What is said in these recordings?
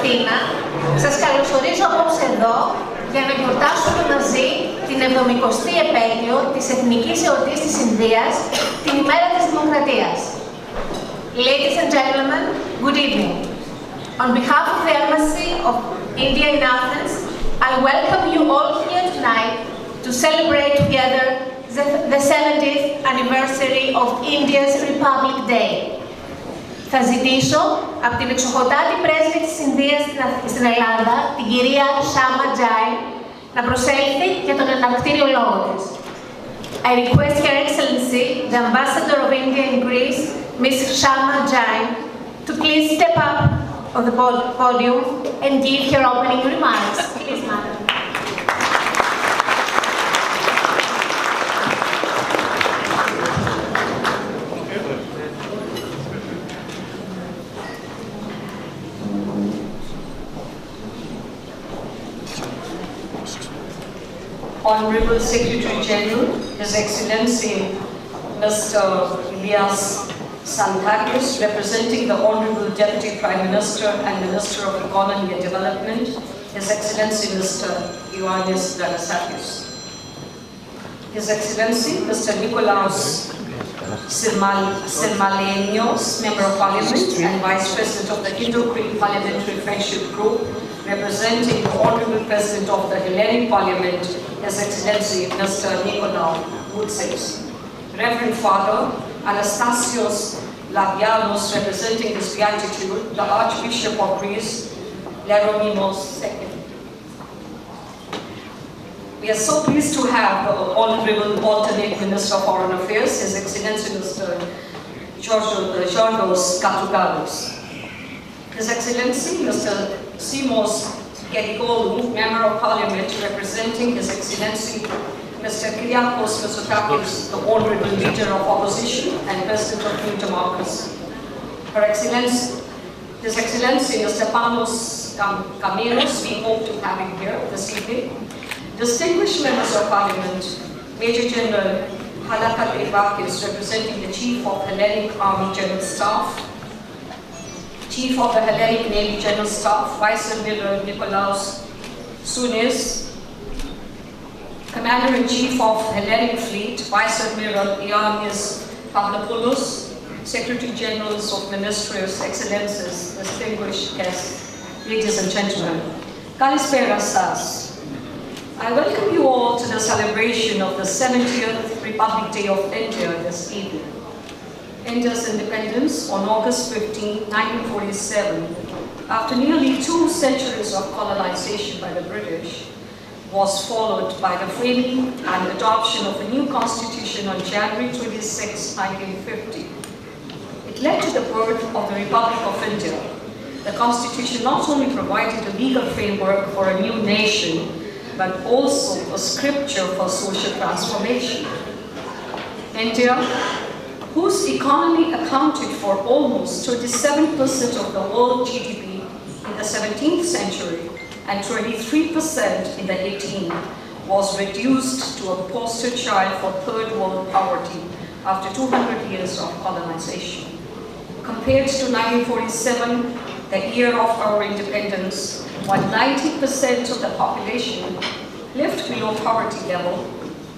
Αθήνα. Σας καλωσορίζω απόψε εδώ για να γιορτάσουμε μαζί την 70η επέτειο της Εθνικής Εορτής της Ινδίας, την ημέρα της Δημοκρατίας. Ladies and gentlemen, good evening. On behalf of the Embassy of India in Athens, I welcome you all here tonight to celebrate together the 70th anniversary of India's Republic Day. Θα ζητήσω από την εξοχοτάτη πρέσβη της Ινδίας στην Ελλάδα, την κυρία Shamma Jain, να προσέλθει για τον εναρκτήριο λόγο της. I request Her Excellency, the Ambassador of India in Greece, Ms. Shamma Jain, to please step up on the podium and give her opening remarks. Please, Madam. Honorable Secretary General, His Excellency Mr. Elias Santagis, representing the Honorable Deputy Prime Minister and Minister of Economy and Development, His Excellency Mr. Ioannis Dragasakis. His Excellency Mr. Nikolaos Sirmalenios, Member of Parliament and Vice President of the Indo-Greek Parliamentary Friendship Group, representing the Honorable President of the Hellenic Parliament, His Excellency Mr. Nikolaos Moutsis. Reverend Father Anastasios Labianos, representing His Beatitude, the Archbishop of Greece, Leromimos II. We are so pleased to have the Honorable Alternate Minister of Foreign Affairs, His Excellency Mr. Georgios Katougalos. His Excellency Mr. Simos Gedikoglou, Member of Parliament, representing His Excellency Mr. Kyriakos Mitsotakis, the Honorable Leader of Opposition and President of New Democracy. Her Excellency, His Excellency Mr. Panos Kameros, we hope to have him here this evening. Distinguished Members of Parliament, Major General Halakate Bakis, representing the Chief of Hellenic Army General Staff, Chief of the Hellenic Navy General Staff, Vice Admiral Nikolaos Sounis, Commander-in-Chief of Hellenic Fleet, Vice Admiral Ioannis Pavlopoulos, Secretary Generals of Ministries, Excellencies, distinguished guests, ladies and gentlemen, Kalispera Sas. I welcome you all to the celebration of the 70th Republic Day of India this evening. India's independence on August 15, 1947, after nearly 2 centuries of colonization by the British, was followed by the framing and adoption of a new constitution on January 26, 1950. It led to the birth of the Republic of India. The constitution not only provided a legal framework for a new nation, but also a scripture for social transformation. India, whose economy accounted for almost 37% of the world GDP in the 17th century and 23% in the 18th, was reduced to a poster child for third world poverty after 200 years of colonization. Compared to 1947, the year of our independence, when 90% of the population lived below poverty level,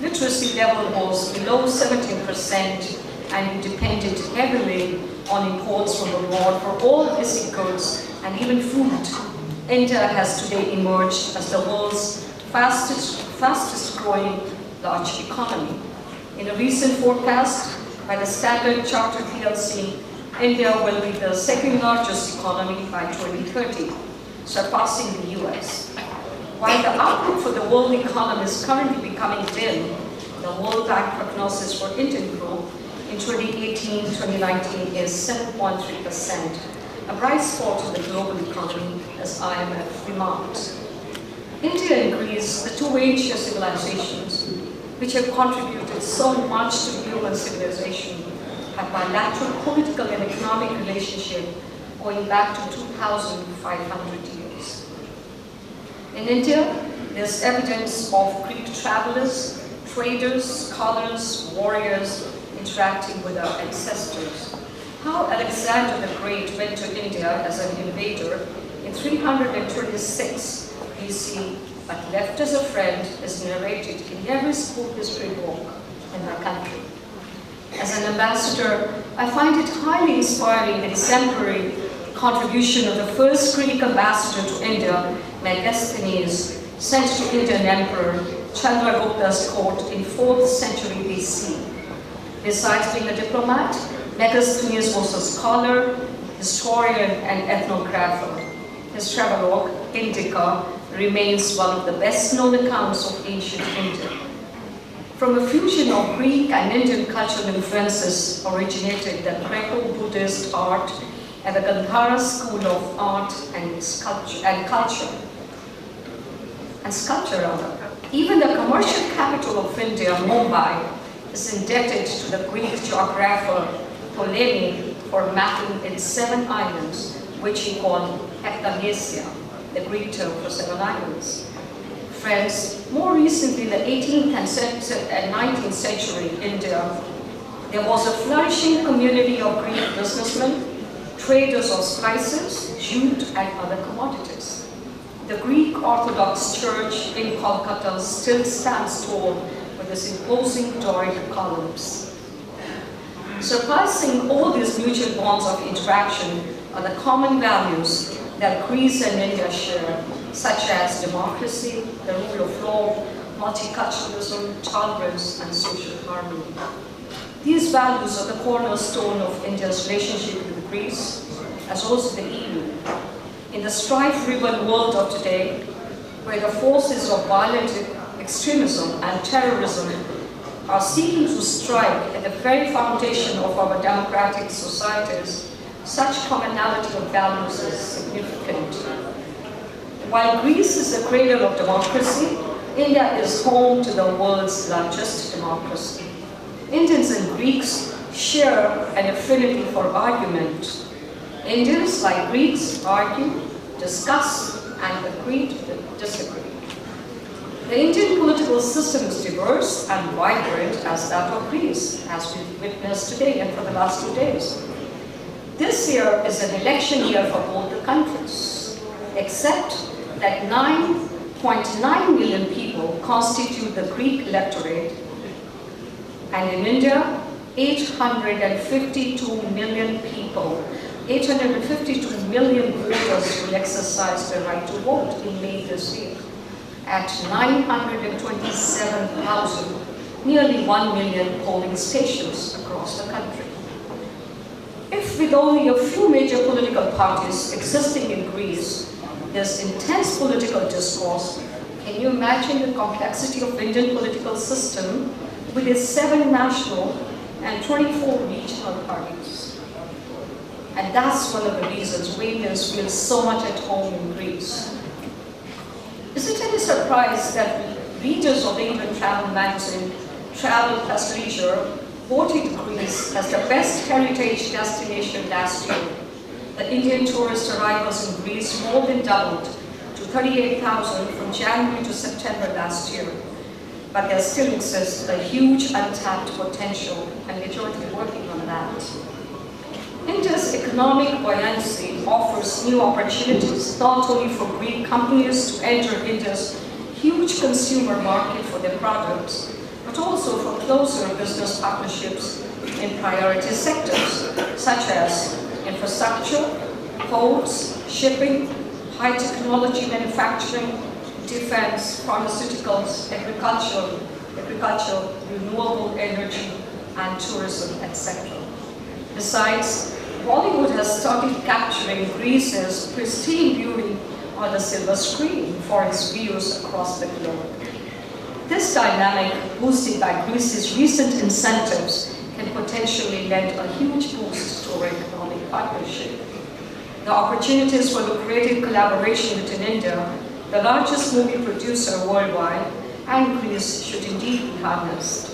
literacy level was below 17%, and we depended heavily on imports from abroad for all basic goods and even food. India has today emerged as the world's fastest growing large economy. In a recent forecast by the Standard Chartered PLC, India will be the second largest economy by 2030, surpassing the US. While the outlook for the world economy is currently becoming dim, the World Bank prognosis for Indian growth in 2018-2019 is 7.3%, a bright spot in the global economy, as IMF remarked. India and Greece, the two ancient civilizations, which have contributed so much to human civilization, have bilateral political and economic relationship going back to 2,500 years. In India, there's evidence of Greek travelers, traders, scholars, warriors, interacting with our ancestors. How Alexander the Great went to India as an invader in in 326 BC, but left as a friend, is narrated in every school history book in our country. As an ambassador, I find it highly inspiring the exemplary contribution of the first Greek ambassador to India, Megasthenes, sent to Indian Emperor Chandragupta's court in 4th century BC. Besides being a diplomat, Megasthenes was a scholar, historian, and ethnographer. His travelogue, Indica, remains one of the best-known accounts of ancient India. From a fusion of Greek and Indian cultural influences originated the Greco-Buddhist art and the Gandhara school of art and sculpture. Even the commercial capital of India, Mumbai, is indebted to the Greek geographer Ptolemy for mapping its 7 islands, which he called Heptanasia, the Greek term for 7 islands. Friends, more recently in the 18th and 19th century India, there was a flourishing community of Greek businessmen, traders of spices, jute, and other commodities. The Greek Orthodox Church in Kolkata still stands tall with its imposing Doric columns. Surpassing all these mutual bonds of interaction are the common values that Greece and India share, such as democracy, the rule of law, multiculturalism, tolerance, and social harmony. These values are the cornerstone of India's relationship with Greece, as well as the EU. In the strife-riven world of today, where the forces of violent extremism and terrorism are seeking to strike at the very foundation of our democratic societies, such commonality of values is significant. While Greece is the cradle of democracy, India is home to the world's largest democracy. Indians and Greeks share an affinity for argument. Indians, like Greeks, argue, discuss, and agree to disagree. The Indian political system is diverse and vibrant as that of Greece, as we've witnessed today and for the last 2 days. This year is an election year for both the countries, except that 9.9 million people constitute the Greek electorate, and in India, 852 million people, 852 million voters will exercise their right to vote in May this year, at 927,000, nearly 1 million polling stations across the country. If with only a few major political parties existing in Greece, there's intense political discourse, can you imagine the complexity of Indian political system with its 7 national and 24 regional parties? And that's one of the reasons we Indians feel so much at home in Greece. Is it any surprise that readers of the Indian travel magazine, Travel Plus Leisure, voted Greece as the best heritage destination last year? The Indian tourist arrivals in Greece more than doubled to 38,000 from January to September last year. But there still exists a huge untapped potential, and we're jointly working on that. India's economic buoyancy offers new opportunities not only for Greek companies to enter India's huge consumer market for their products, but also for closer business partnerships in priority sectors, such as infrastructure, ports, shipping, high technology manufacturing, defense, pharmaceuticals, agriculture, renewable energy, and tourism, etc. Besides, Bollywood has started capturing Greece's pristine beauty on the silver screen for its views across the globe. This dynamic, boosted by Greece's recent incentives, can potentially lend a huge boost to our economic partnership. The opportunities for lucrative collaboration between India, the largest movie producer worldwide, and Greece should indeed be harnessed.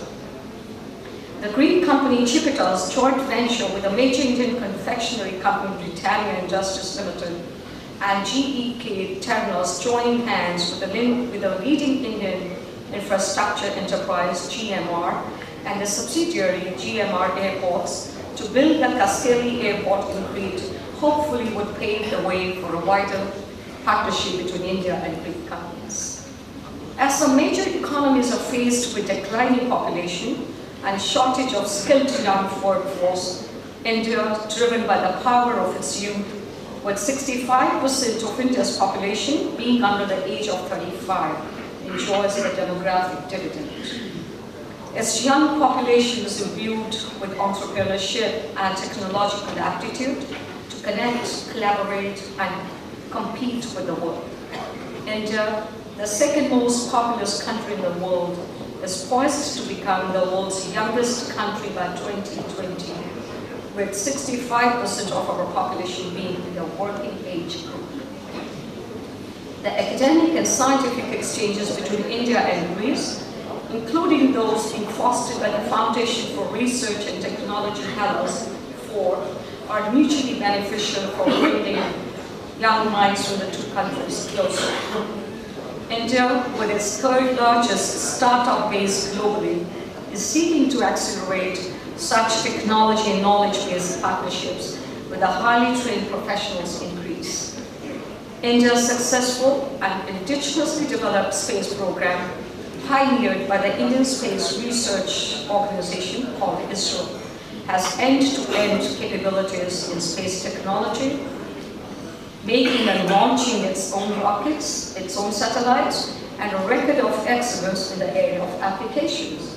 The Greek company Chipita's joint venture with a major Indian confectionery company, Britannia Industries Limited, and GEK Terminals joining hands with a leading Indian infrastructure enterprise, GMR, and the subsidiary, GMR Airports, to build the Kaskeli Airport in Crete, hopefully would pave the way for a wider partnership between India and Greek companies. As some major economies are faced with declining population and shortage of skilled young workforce, India, driven by the power of its youth, with 65% of India's population being under the age of 35, enjoys the demographic dividend. Its young population is imbued with entrepreneurship and technological aptitude to connect, collaborate, and compete with the world. India, the second most populous country in the world, is poised to become the world's youngest country by 2020, with 65% of our population being in the working age group. The academic and scientific exchanges between India and Greece, including those being fostered by the Foundation for Research and Technology Hellas, are mutually beneficial for bringing young minds from the two countries closer. India, with its third largest startup base globally, is seeking to accelerate such technology and knowledge-based partnerships with the highly trained professionals in Greece. India's successful and indigenously developed space program, pioneered by the Indian Space Research Organization called ISRO, has end-to-end capabilities in space technology, making and launching its own rockets, its own satellites, and a record of excellence in the area of applications.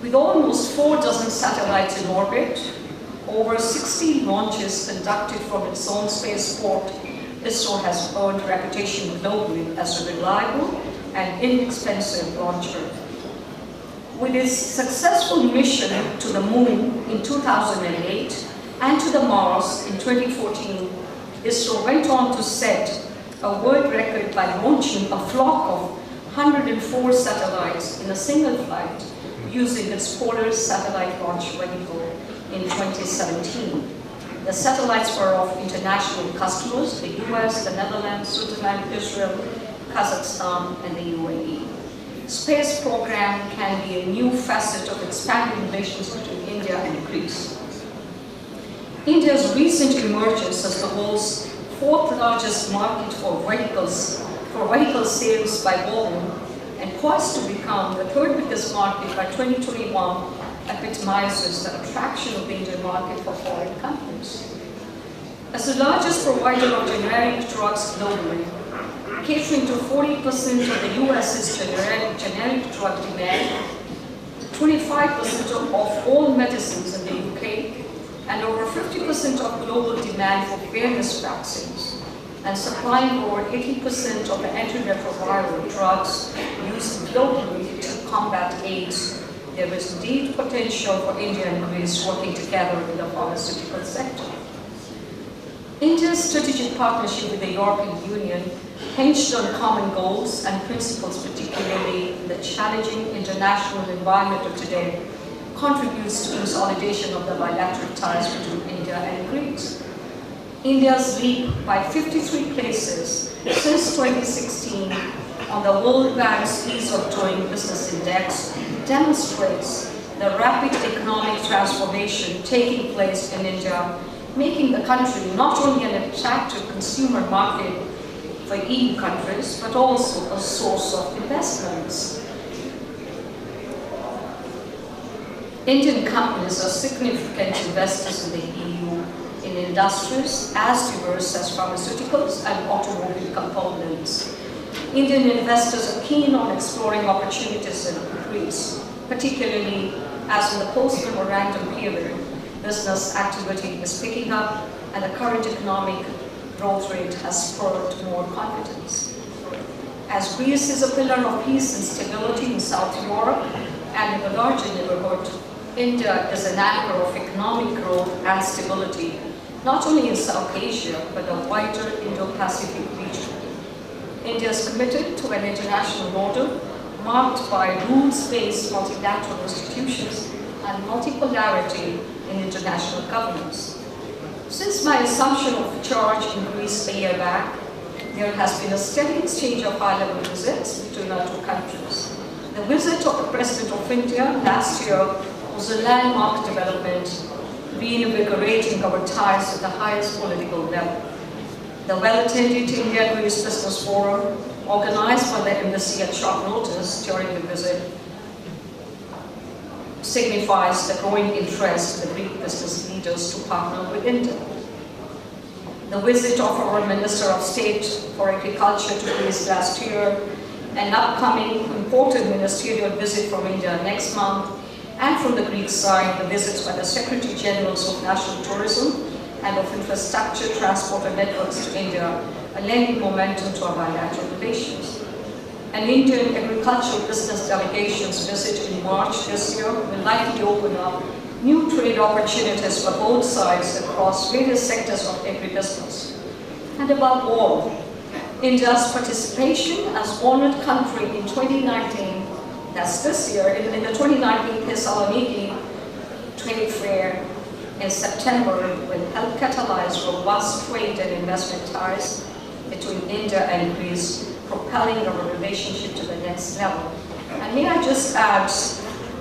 With almost 4 dozen satellites in orbit, over 60 launches conducted from its own spaceport, ISRO has earned a reputation globally as a reliable and inexpensive launcher. With its successful mission to the Moon in 2008 and to the Mars in 2014, ISRO went on to set a world record by launching a flock of 104 satellites in a single flight using its Polar Satellite Launch Vehicle in 2017. The satellites were of international customers, the US, the Netherlands, Switzerland, Israel, Kazakhstan, and the UAE. Space program can be a new facet of expanding relations between India and Greece. India's recent emergence as the world's 4th largest market for vehicle sales by volume and poised to become the 3rd biggest market by 2021 epitomizes the attraction of the Indian market for foreign companies. As the largest provider of generic drugs globally, catering to 40% of the US's generic drug demand, 25% of all medicines in the UK, and over 50% of global demand for various vaccines, and supplying over 80% of the antiretroviral drugs used globally to combat AIDS, there is indeed potential for India and Greece working together in the pharmaceutical sector. India's strategic partnership with the European Union, hinged on common goals and principles, particularly in the challenging international environment of today, contributes to consolidation of the bilateral ties between India and Greece. India's leap by 53 places since 2016 on the World Bank's Ease of Doing Business Index demonstrates the rapid economic transformation taking place in India, making the country not only an attractive consumer market for EU countries, but also a source of investments. Indian companies are significant investors in the EU in industries as diverse as pharmaceuticals and automobile components. Indian investors are keen on exploring opportunities in Greece, particularly as in the post-memorandum period, business activity is picking up and the current economic growth rate has spurred more confidence. As Greece is a pillar of peace and stability in South Europe and in the larger neighborhood, India is an anchor of economic growth and stability, not only in South Asia, but the wider Indo-Pacific region. India is committed to an international order marked by rules-based multilateral institutions and multipolarity in international governance. Since my assumption of charge in Greece a year back, there has been a steady exchange of high-level visits between our two countries. The visit of the President of India last year was a landmark development, reinvigorating our ties at the highest political level. The well-attended India-Greece Business Forum, organized by the embassy at short notice during the visit, signifies the growing interest of the Greek business leaders to partner with India. The visit of our Minister of State for Agriculture to Greece last year, an upcoming important ministerial visit from India next month, and from the Greek side, the visits by the Secretary Generals of National Tourism and of Infrastructure, Transport and Networks to India are lending momentum to our bilateral relations. An Indian agricultural business delegation's visit in March this year will likely open up new trade opportunities for both sides across various sectors of agribusiness. And above all, India's participation as honored country in 2019, that's this year, in the 2019 Thessaloniki Trade Fair in September will help catalyze robust trade and investment ties between India and Greece, propelling our relationship to the next level. And may I just add,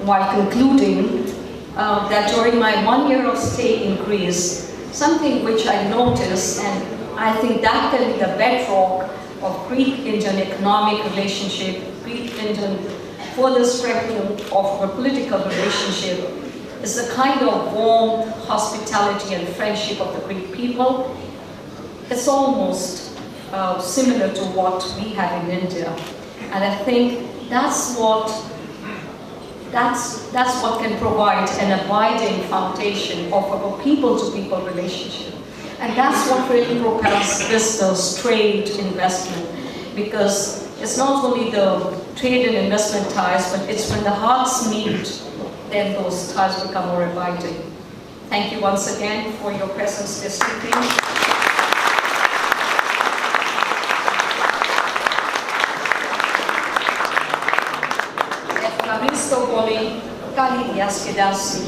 while concluding, that during my 1 year of stay in Greece, something which I noticed, and I think that can be the bedrock of Greek-Indian economic relationship, Greek-Indian further strengthening of our political relationship, is the kind of warmth, hospitality, and friendship of the Greek people. It's almost similar to what we have in India. And I think that's what can provide an abiding foundation of our people-to-people relationship. And that's what really propels business, trade, investment, because it's not only the trade and investment ties, but it's when the hearts meet, then those ties become more abiding. Thank you once again for your presence this evening. Ευχαριστώ πολύ. Καλή διασκεδάση.